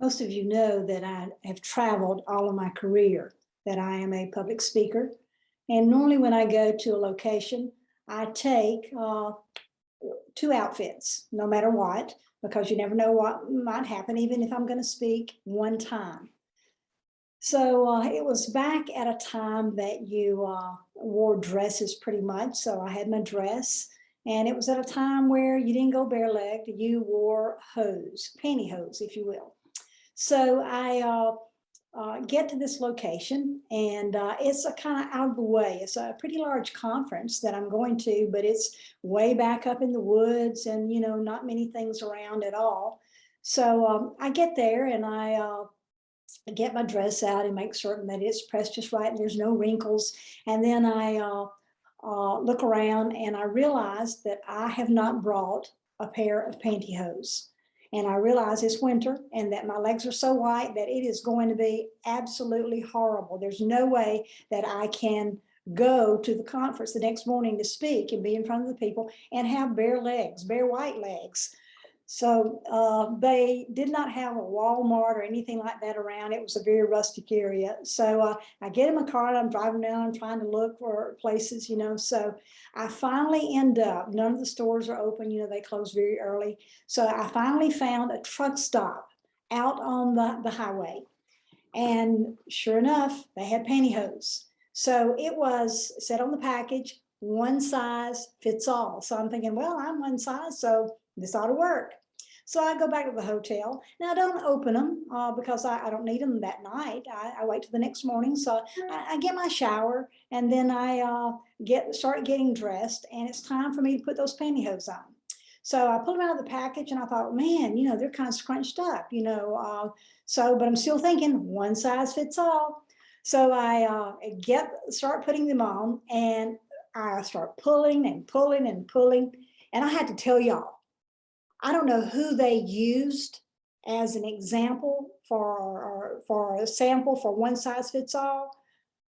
Most of you know that I have traveled all of my career, that I am a public speaker. And normally when I go to a location, I take two outfits, no matter what, because you never know what might happen, even if I'm going to speak one time. So it was back at a time that you wore dresses pretty much. So I had my dress, and it was at a time where you didn't go bare-legged, you wore hose, pantyhose, if you will. So I get to this location, and it's a kind of out of the way. It's a pretty large conference that I'm going to, but it's way back up in the woods, and not many things around at all. So I get there, and I get my dress out and make certain that it's pressed just right and there's no wrinkles. And then I look around, and I realize that I have not brought a pair of pantyhose. And I realize it's winter and that my legs are so white that it is going to be absolutely horrible. There's no way that I can go to the conference the next morning to speak and be in front of the people and have bare legs, bare white legs. So they did not have a Walmart or anything like that around. It was a very rustic area. So I get in my car and I'm driving down and trying to look for places, So I finally end up, none of the stores are open, they close very early. So I finally found a truck stop out on the highway. And sure enough, they had pantyhose. So it was said on the package, one size fits all. So I'm thinking, well, I'm one size, so this ought to work. So I go back to the hotel. Now I don't open them because I don't need them that night. I wait till the next morning. So I get my shower, and then I start getting dressed, and it's time for me to put those pantyhose on. So I pulled them out of the package, and I thought, man, they're kind of scrunched up, but I'm still thinking one size fits all. So I start putting them on, and I start pulling and pulling and pulling. And I had to tell y'all, I don't know who they used as an example for a sample for one size fits all,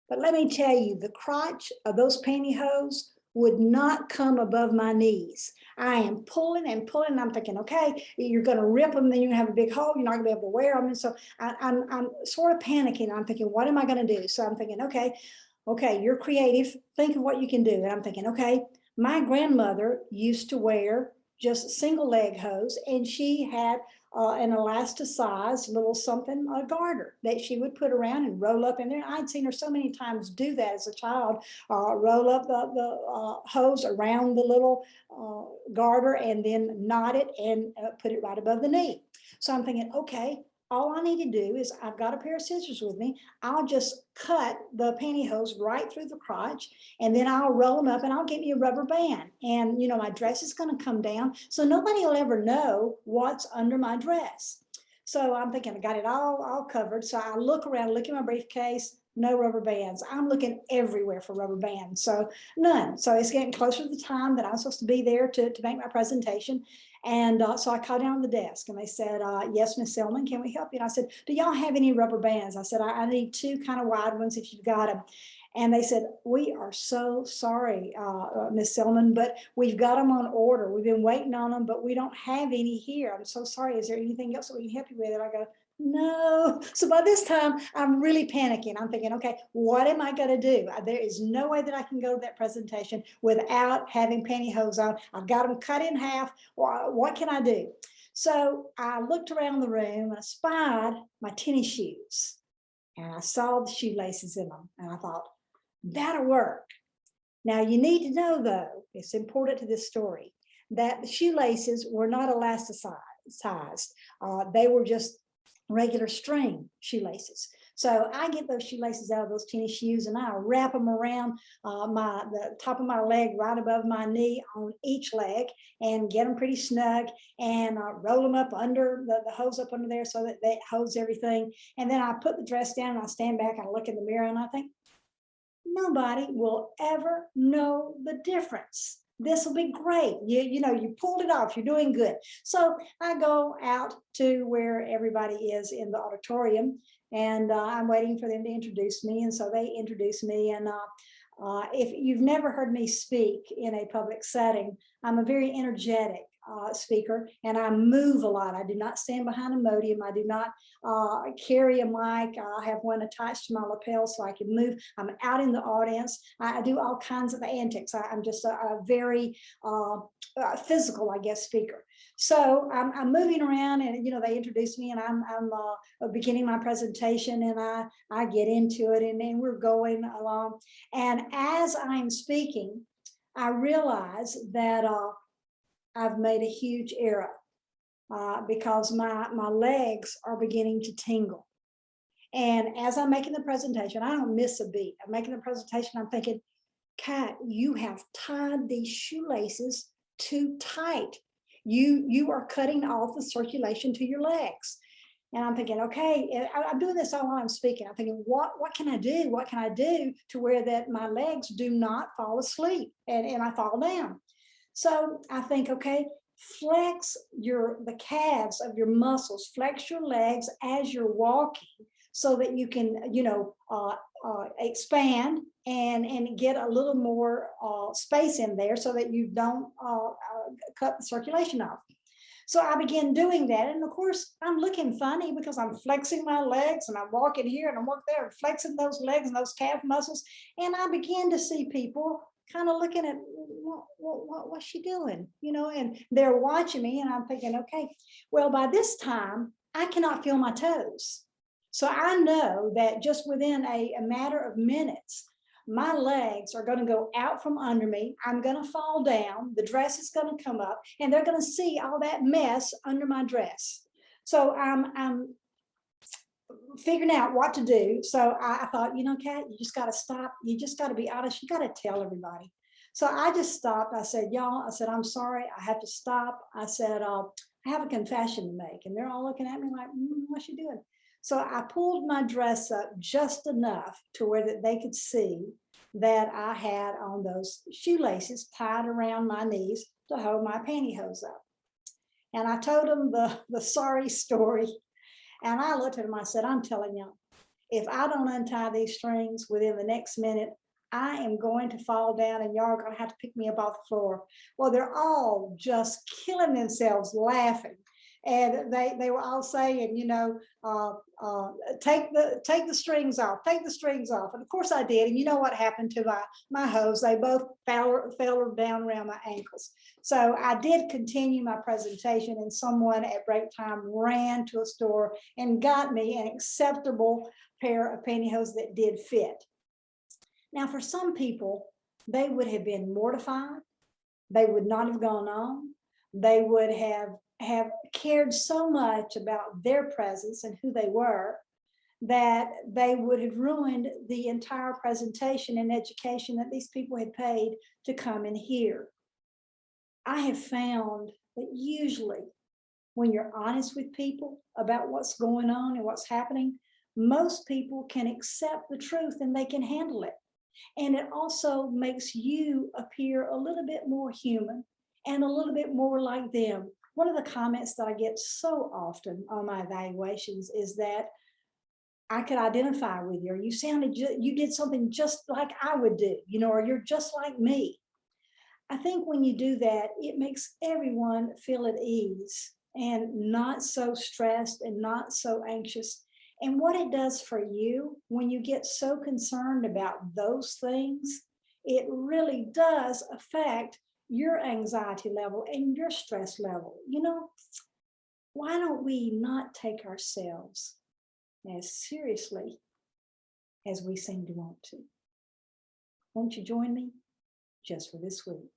but let me tell you, the crotch of those pantyhose would not come above my knees. I am pulling and pulling, and I'm thinking, okay, you're going to rip them, then you have a big hole, you're not going to be able to wear them. And so I'm sort of panicking. I'm thinking, what am I going to do? So I'm thinking, okay, you're creative. Think of what you can do. And I'm thinking, okay, my grandmother used to wear just single leg hose, and she had an elasticized little something, a garter that she would put around and roll up in there. I'd seen her so many times do that as a child, roll up the hose around the little garter and then knot it and put it right above the knee. So I'm thinking, okay, all I need to do is, I've got a pair of scissors with me. I'll just cut the pantyhose right through the crotch, and then I'll roll them up, and I'll get me a rubber band. And, my dress is going to come down, so nobody will ever know what's under my dress. So I'm thinking, I got it all covered. So I look around, look in my briefcase, no rubber bands. I'm looking everywhere for rubber bands. So none. So it's getting closer to the time that I'm supposed to be there to make my presentation. And so I called down on the desk, and they said, yes, Miss Selman, can we help you? And I said, do y'all have any rubber bands? I said, I need two kind of wide ones if you've got them. And they said, we are so sorry, Miss Selman, but we've got them on order. We've been waiting on them, but we don't have any here. I'm so sorry. Is there anything else that we can help you with? And I go, no. So by this time, I'm really panicking. I'm thinking, okay, what am I going to do? There is no way that I can go to that presentation without having pantyhose on. I've got them cut in half. What can I do? So I looked around the room, and I spied my tennis shoes, and I saw the shoelaces in them, and I thought, that'll work. Now, you need to know, though, it's important to this story, that the shoelaces were not elasticized. They were just regular string shoelaces. So I get those shoelaces out of those tennis shoes, and I wrap them around the top of my leg, right above my knee on each leg, and get them pretty snug, and roll them up under the hose up under there so that they hose everything. And then I put the dress down, and I stand back and I look in the mirror, and I think, nobody will ever know the difference. This will be great. You pulled it off. You're doing good. So I go out to where everybody is in the auditorium, and I'm waiting for them to introduce me. And so they introduce me. And if you've never heard me speak in a public setting, I'm a very energetic speaker, and I move a lot. I do not stand behind a podium. I do not carry a mic. I have one attached to my lapel so I can move. I'm out in the audience. I do all kinds of antics. I'm just a very physical, I guess, speaker. So I'm moving around, and they introduce me, and I'm beginning my presentation, and I get into it, and then we're going along. And as I'm speaking, I realize that I've made a huge error because my legs are beginning to tingle. And as I'm making the presentation, I don't miss a beat. I'm making the presentation, I'm thinking, Kat, you have tied these shoelaces too tight. You are cutting off the circulation to your legs. And I'm thinking, okay, I'm doing this all while I'm speaking. I'm thinking, what can I do? What can I do to where that my legs do not fall asleep and I fall down? So I think, okay, flex the calves of your muscles, flex your legs as you're walking so that you can, expand and get a little more space in there so that you don't cut the circulation off. So I began doing that. And of course, I'm looking funny because I'm flexing my legs and I'm walking here and I'm walking there and flexing those legs and those calf muscles. And I began to see people kind of looking at what's she doing, and they're watching me, and I'm thinking, okay, well, by this time, I cannot feel my toes. So I know that just within a matter of minutes, my legs are going to go out from under me. I'm going to fall down. The dress is going to come up, and they're going to see all that mess under my dress. So I'm figuring out what to do. So I thought, Kat, you just got to stop. You just got to be honest. You got to tell everybody. So I just stopped. I said, y'all, I'm sorry. I have to stop. I said, I have a confession to make. And they're all looking at me like, what's she doing? So I pulled my dress up just enough to where that they could see that I had on those shoelaces tied around my knees to hold my pantyhose up. And I told them the sorry story. And I looked at them, I said, I'm telling you, if I don't untie these strings within the next minute, I am going to fall down and y'all are going to have to pick me up off the floor. Well, they're all just killing themselves laughing. And they were all saying, take the strings off, take the strings off. And of course I did. And you know what happened to my hose? They both fell down around my ankles. So I did continue my presentation, and someone at break time ran to a store and got me an acceptable pair of pantyhose that did fit. Now, for some people, they would have been mortified. They would not have gone on. They would have cared so much about their presence and who they were that they would have ruined the entire presentation and education that these people had paid to come and hear. I have found that usually when you're honest with people about what's going on and what's happening, most people can accept the truth and they can handle it. And it also makes you appear a little bit more human and a little bit more like them. One of the comments that I get so often on my evaluations is that I could identify with you, or you did something just like I would do, or you're just like me. I think when you do that, it makes everyone feel at ease and not so stressed and not so anxious. And what it does for you when you get so concerned about those things, it really does affect your anxiety level and your stress level. Why don't we not take ourselves as seriously as we seem to want to? Won't you join me just for this week?